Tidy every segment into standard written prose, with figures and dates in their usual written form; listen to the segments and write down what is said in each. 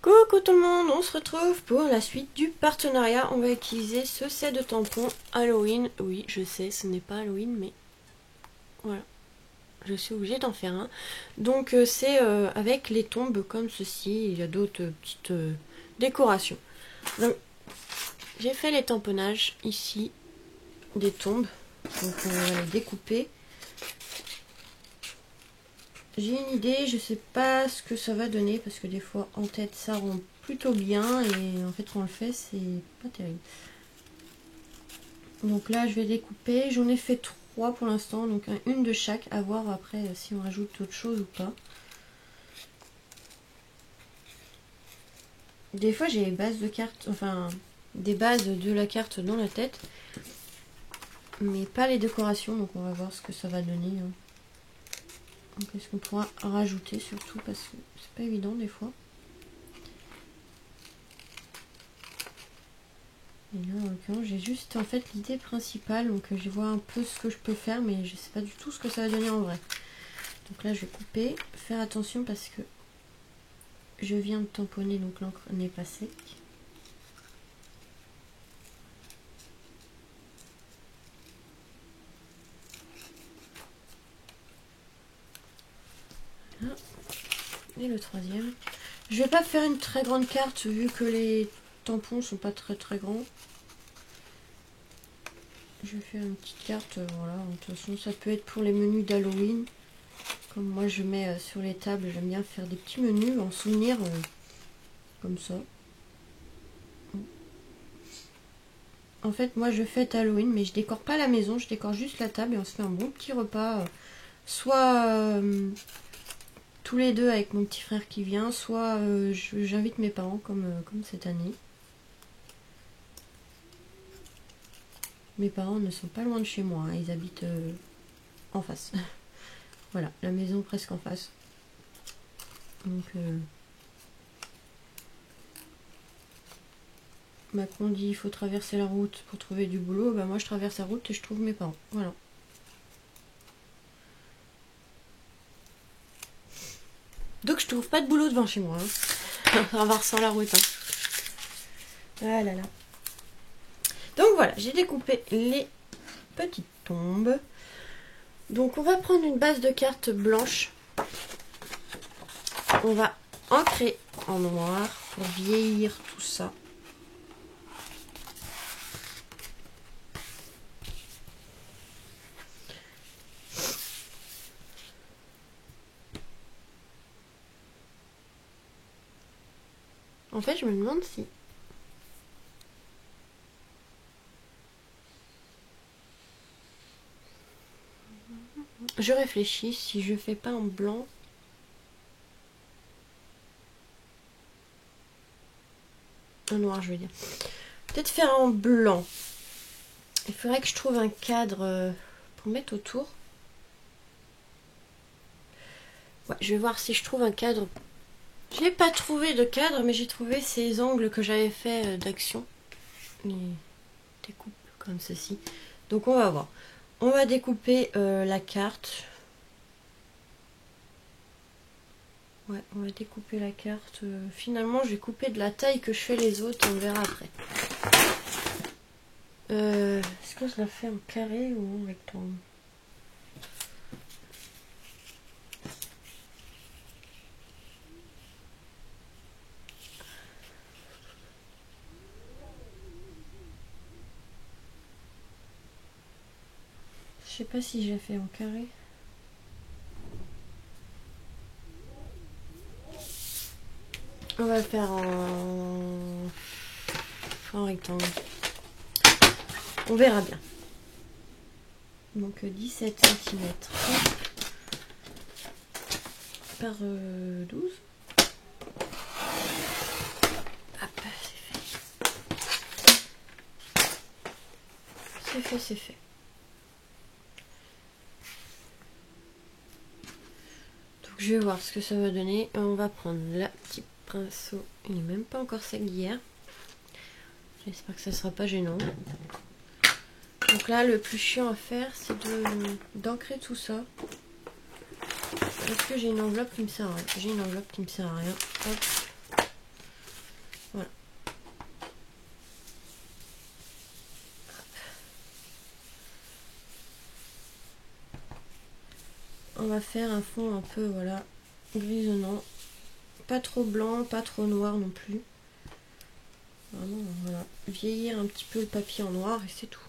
Coucou tout le monde, on se retrouve pour la suite du partenariat. On va utiliser ce set de tampons Halloween. Oui, je sais, ce n'est pas Halloween, mais voilà, je suis obligée d'en faire un. Donc c'est avec les tombes comme ceci. Il y a d'autres petites décorations. Donc j'ai fait les tamponnages ici des tombes. Donc on va les découper. J'ai une idée, je sais pas ce que ça va donner parce que des fois en tête ça rend plutôt bien et en fait quand on le fait c'est pas terrible. Donc là je vais découper, j'en ai fait 3 pour l'instant, donc une de chaque, à voir après si on rajoute autre chose ou pas. Des fois j'ai les bases de cartes, enfin des bases de la carte dans la tête, mais pas les décorations, donc on va voir ce que ça va donner. Donc est-ce qu'on pourra rajouter surtout parce que c'est pas évident des fois. Et là en l'occurrence j'ai juste en fait l'idée principale, donc je vois un peu ce que je peux faire mais je sais pas du tout ce que ça va donner en vrai. Donc là je vais couper, faire attention parce que je viens de tamponner donc l'encre n'est pas sec. Voilà. Et le troisième. Je vais pas faire une très grande carte vu que les tampons sont pas très grands. Je vais faire une petite carte, voilà, de toute façon ça peut être pour les menus d'Halloween. Comme moi je mets sur les tables, j'aime bien faire des petits menus en souvenir, comme ça. En fait moi je fête Halloween mais je décore pas la maison, je décore juste la table et on se fait un bon petit repas. Soit tous les deux avec mon petit frère qui vient, soit j'invite mes parents comme cette année. Mes parents ne sont pas loin de chez moi, hein, ils habitent en face. Voilà, la maison presque en face. Donc Macron dit il faut traverser la route pour trouver du boulot, bah moi je traverse la route et je trouve mes parents. Voilà. Donc je trouve pas de boulot devant chez moi. Hein. Traversant la route. Hein. Ah là là. Donc voilà, j'ai découpé les petites tombes. Donc on va prendre une base de cartes blanche. On va ancrer en noir pour vieillir tout ça. En fait, je me demande si... Je réfléchis si je fais pas en blanc. En noir, je veux dire. Peut-être faire en blanc. Il faudrait que je trouve un cadre pour mettre autour. Ouais, je vais voir si je trouve un cadre. Je n'ai pas trouvé de cadre, mais j'ai trouvé ces angles que j'avais fait d'action. Les découpes comme ceci. Donc on va voir. On va découper la carte. Ouais, on va découper la carte. Finalement, je vais couper de la taille que je fais les autres. On verra après. Est-ce que je la fais en carré ou en rectangle? Je sais pas si je la fais en carré. On va le faire en rectangle. On verra bien. Donc 17 cm par 12. Hop, c'est fait. C'est fait, c'est fait. Donc je vais voir ce que ça va donner. On va prendre la petite pinceau. Il n'est même pas encore sec d'hier. J'espère que ça sera pas gênant. Donc là, le plus chiant à faire, c'est d'ancrer tout ça. Est-ce que j'ai une enveloppe qui me sert à rien? J'ai une enveloppe qui me sert à rien. Hop. on va faire un fond un peu, voilà, grisonnant. Pas trop blanc, pas trop noir non plus. Vraiment, voilà, vieillir un petit peu le papier en noir et c'est tout.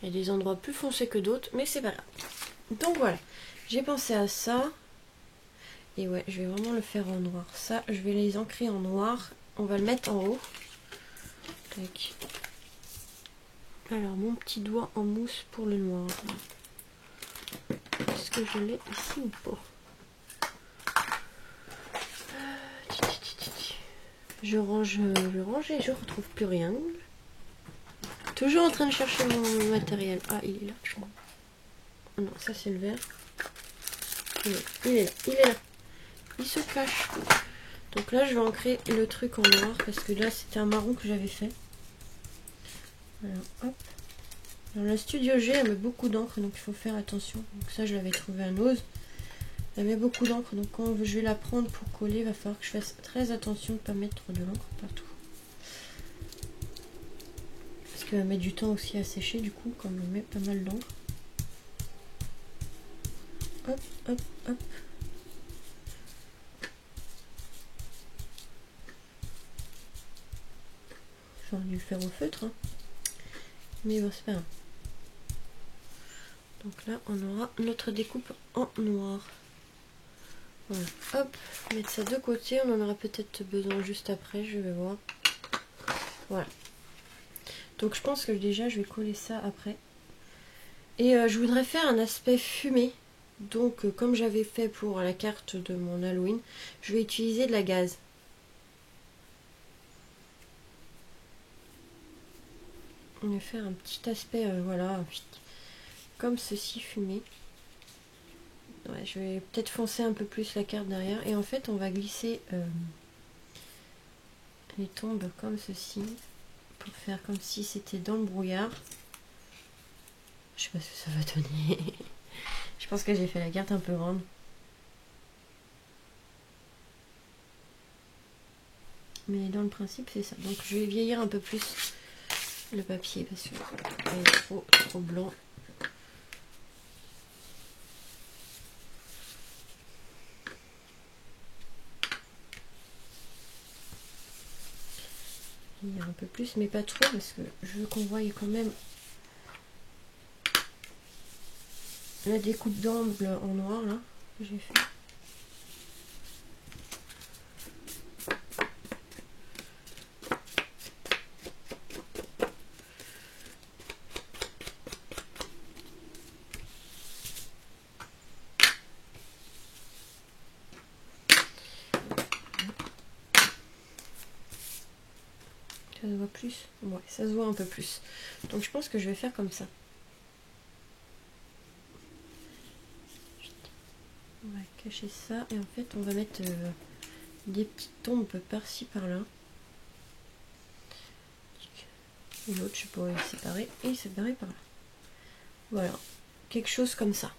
Il y a des endroits plus foncés que d'autres, mais c'est pas grave. Donc voilà, j'ai pensé à ça. Et ouais, je vais vraiment le faire en noir. Ça, je vais les ancrer en noir. On va le mettre en haut. Tac. Alors, mon petit doigt en mousse pour le noir. Est-ce que je l'ai ici ou pas? Je range et je retrouve plus rien. Toujours en train de chercher mon matériel. Ah, il est là. Oh non, ça c'est le vert. Il est là, il est là. Il se cache. Donc là, je vais ancrer le truc en noir parce que là, c'était un marron que j'avais fait. Voilà, hop. Dans la Studio G, elle met beaucoup d'encre, donc il faut faire attention. Donc ça, je l'avais trouvé à Nose. Elle met beaucoup d'encre, donc quand je vais la prendre pour coller, il va falloir que je fasse très attention de ne pas mettre de l'encre partout. Parce qu'elle met du temps aussi à sécher, du coup, comme elle met pas mal d'encre. Hop, hop, hop. J'aurais dû le faire au feutre, hein. Mais bon, c'est pas grave. Donc là, on aura notre découpe en noir. Voilà, hop, mettre ça de côté. On en aura peut-être besoin juste après, je vais voir. Voilà. Donc je pense que déjà, je vais coller ça après. Et je voudrais faire un aspect fumé. Donc, comme j'avais fait pour la carte de mon Halloween, je vais utiliser de la gaze. On va faire un petit aspect, voilà, comme ceci, fumé. Ouais, je vais peut-être foncer un peu plus la carte derrière. Et en fait, on va glisser les tombes comme ceci. Pour faire comme si c'était dans le brouillard. Je sais pas ce que ça va donner. Je pense que j'ai fait la carte un peu grande. Mais dans le principe, c'est ça. Donc je vais vieillir un peu plus le papier parce qu'il est trop blanc. Vieillir un peu plus, mais pas trop parce que je veux qu'on voie quand même la découpe d'angle en noir là que j'ai fait. Ça se voit plus? Ouais, ça se voit un peu plus. Donc je pense que je vais faire comme ça. On va cacher ça et en fait on va mettre des petites tombes par-ci par-là. Et l'autre je pourrais le séparer et séparer par là. Voilà, quelque chose comme ça.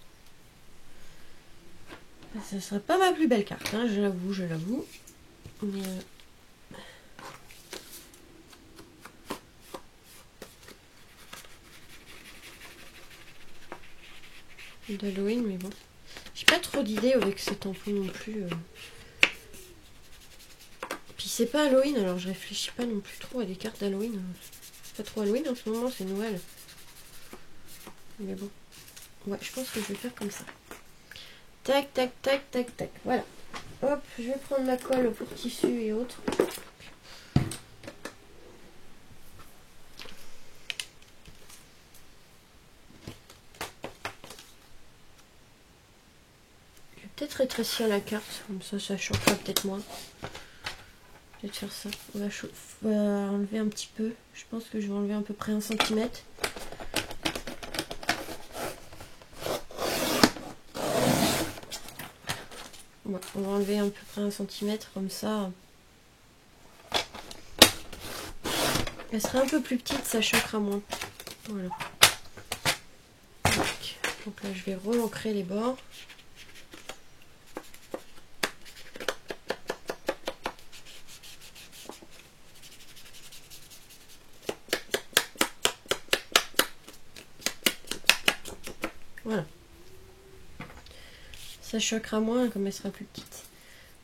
Ça serait pas ma plus belle carte, hein, je l'avoue, je l'avoue. Mais d'Halloween, mais bon. J'ai pas trop d'idées avec ces tampons non plus. Puis c'est pas Halloween, alors je réfléchis pas non plus trop à des cartes d'Halloween. C'est pas trop Halloween en ce moment, c'est Noël. Mais bon. Ouais, je pense que je vais faire comme ça. Tac, tac, tac, tac, tac. Voilà. Hop, je vais prendre ma colle pour tissu et autres. Je vais peut-être rétrécir la carte, comme ça changera peut-être moins. Peut-être faire ça. On va enlever un petit peu. Je pense que je vais enlever à peu près 1 cm. Ouais, on va enlever à peu près 1 cm comme ça. Elle sera un peu plus petite, ça choquera moins. Voilà. Donc là, je vais re-ancrer les bords. Ça choquera moins comme elle sera plus petite.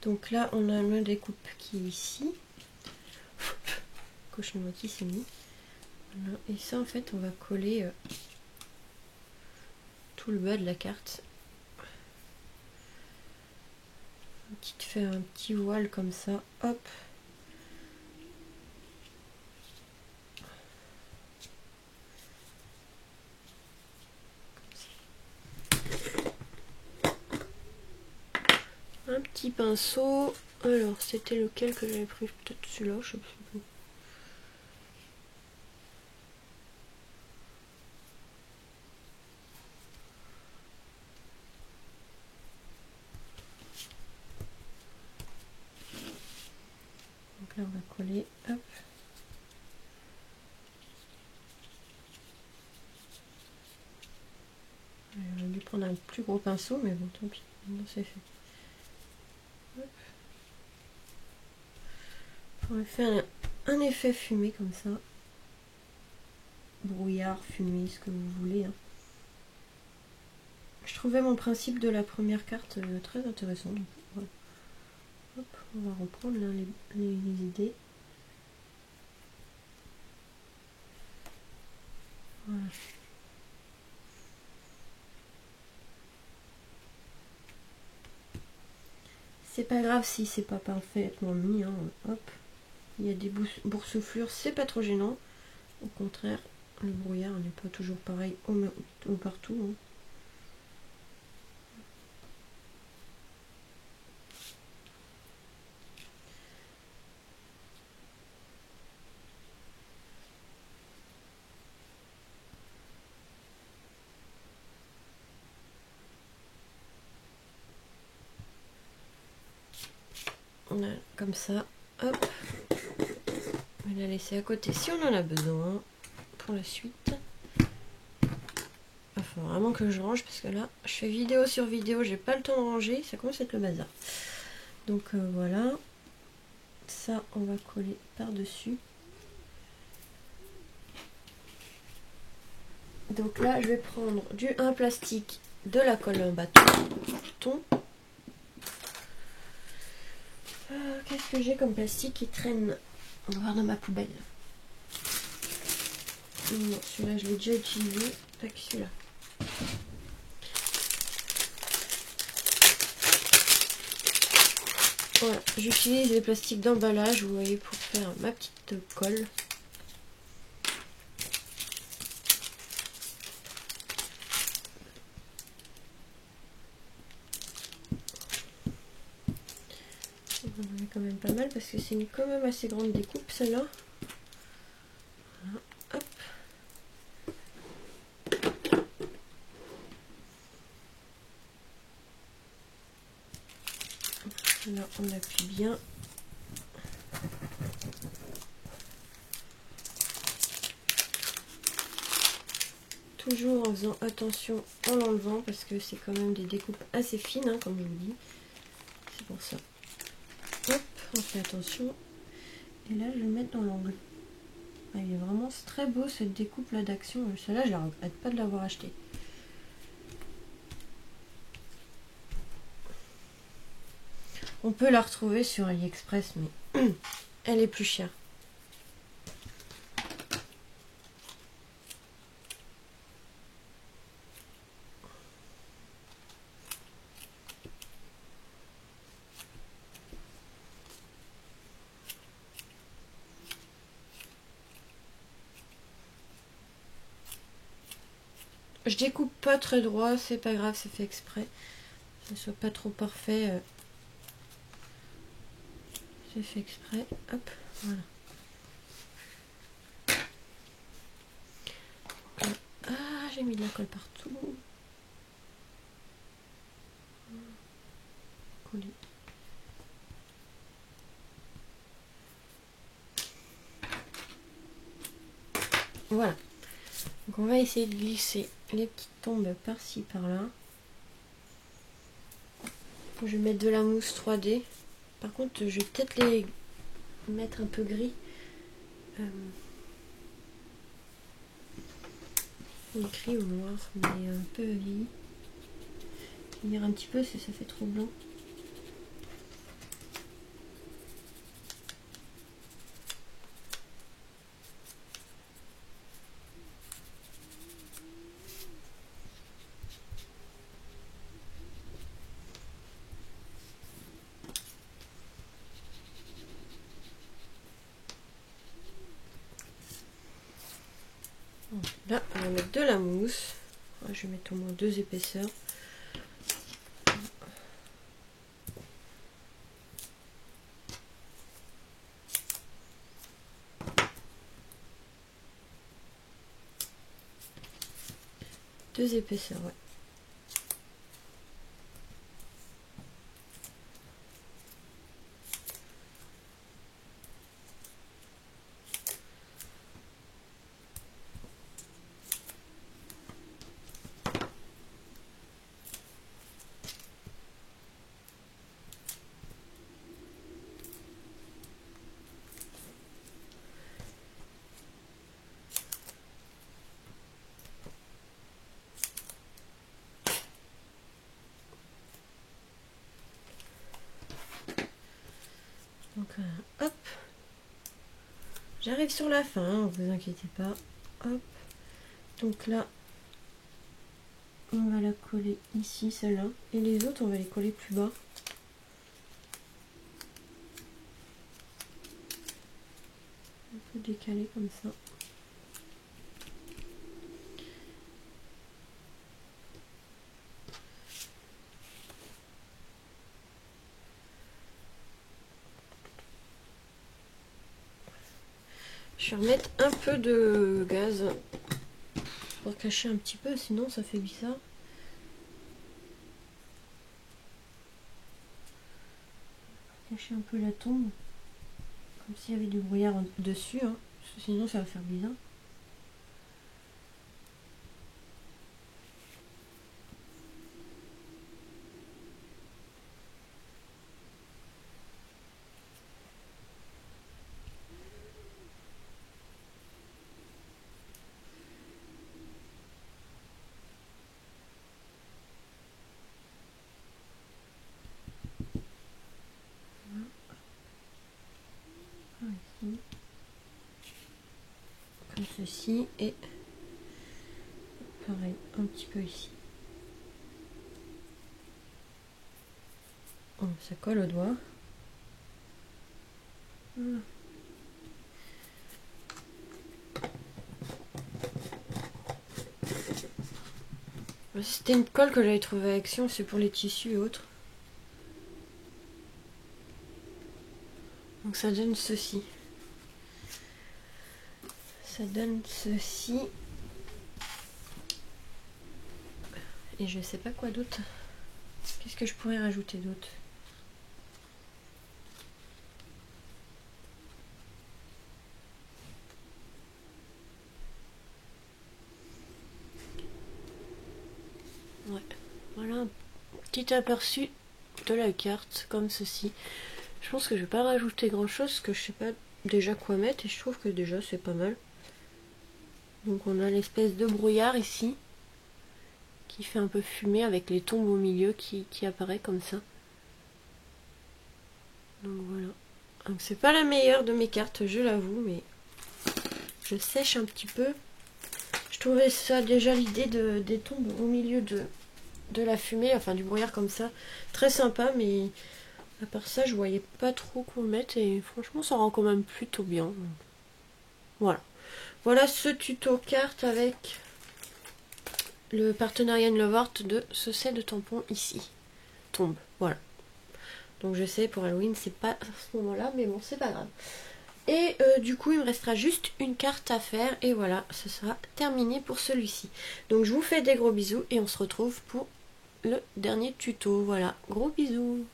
Donc là, on a le découpe qui est ici. Coche-moi qui s'est mis. Voilà. Et ça, en fait, on va coller tout le bas de la carte. Tu te fais un petit voile comme ça. Hop. Un petit pinceau. Alors, c'était lequel que j'avais pris? Peut-être celui-là, je sais plus. Donc là, on va coller. Hop. J'aurais dû prendre un plus gros pinceau, mais bon, tant pis. Maintenant, c'est fait. Hop. On va faire un effet fumé comme ça. Brouillard, fumée, ce que vous voulez. Hein. Je trouvais mon principe de la première carte très intéressant. Donc, voilà. Hop, on va reprendre là, les idées. Voilà. C'est pas grave si c'est pas parfaitement mis. Hein. Hop. Il y a des boursouflures, c'est pas trop gênant. Au contraire, le brouillard n'est pas toujours pareil au partout. Hein. On a comme ça, hop, on va la laisser à côté si on en a besoin pour la suite. Il faut vraiment que je range parce que là, je fais vidéo sur vidéo, j'ai pas le temps de ranger, ça commence à être le bazar. Donc voilà, ça on va coller par-dessus. Donc là, je vais prendre un plastique, de la colle en bâton. Qu'est-ce que j'ai comme plastique qui traîne? On va voir dans ma poubelle. Non, celui-là je l'ai déjà utilisé. Tac, celui-là. Voilà, j'utilise les plastiques d'emballage, vous voyez, pour faire ma petite colle. On en a quand même pas mal parce que c'est quand même assez grande découpe celle-là. Voilà, hop. Là on appuie bien. Toujours en faisant attention en l'enlevant parce que c'est quand même des découpes assez fines, hein, comme je vous dis. C'est pour ça. Hop, on fait attention. Et là je vais le mettre dans l'angle. Ah, il est vraiment très beau cette découpe là d'action. Celle-là je ne regrette pas de l'avoir acheté. On peut la retrouver sur AliExpress, mais elle est plus chère. Je découpe pas très droit, c'est pas grave, c'est fait exprès. Que ce soit pas trop parfait. C'est fait exprès. Hop, voilà. Ah, j'ai mis de la colle partout. Coller. Voilà. Donc on va essayer de glisser les petites tombes par-ci par-là. Je vais mettre de la mousse 3D. Par contre, je vais peut-être les mettre un peu gris. Gris ou noir, mais un peu gris. tenir un petit peu si ça fait trop blanc. Là, on va mettre de la mousse. Je vais mettre au moins 2 épaisseurs. Deux épaisseurs, ouais. Donc hop, j'arrive sur la fin, hein, vous inquiétez pas. Hop, donc là, on va la coller ici, celle-là, et les autres, on va les coller plus bas. Un peu décalé comme ça. Je vais remettre un peu de gaz pour cacher un petit peu, sinon ça fait bizarre. Cacher un peu la tombe, comme s'il y avait du brouillard dessus, hein, parce que sinon ça va faire bizarre. Comme ceci, et pareil un petit peu ici. Oh, ça colle au doigt. Voilà. C'était une colle que j'avais trouvée à Action, c'est pour les tissus et autres. Donc ça donne ceci. Ça donne ceci. Et je sais pas quoi d'autre. Qu'est-ce que je pourrais rajouter d'autre? Ouais. Voilà un petit aperçu de la carte comme ceci. Je pense que je vais pas rajouter grand chose parce que je sais pas déjà quoi mettre et je trouve que déjà c'est pas mal. Donc on a l'espèce de brouillard ici qui fait un peu fumée avec les tombes au milieu qui apparaît comme ça. Donc voilà. Donc c'est pas la meilleure de mes cartes, je l'avoue, mais je sèche un petit peu. Je trouvais ça déjà l'idée des tombes au milieu de la fumée, enfin du brouillard comme ça, très sympa, mais à part ça je voyais pas trop quoi mettre et franchement ça rend quand même plutôt bien. Voilà. Voilà ce tuto carte avec le partenariat Lovart de ce set de tampons ici. Tombe, voilà. Donc je sais pour Halloween c'est pas à ce moment là, mais bon c'est pas grave. Et du coup il me restera juste une carte à faire et voilà, ce sera terminé pour celui-ci. Donc je vous fais des gros bisous et on se retrouve pour le dernier tuto. Voilà, gros bisous.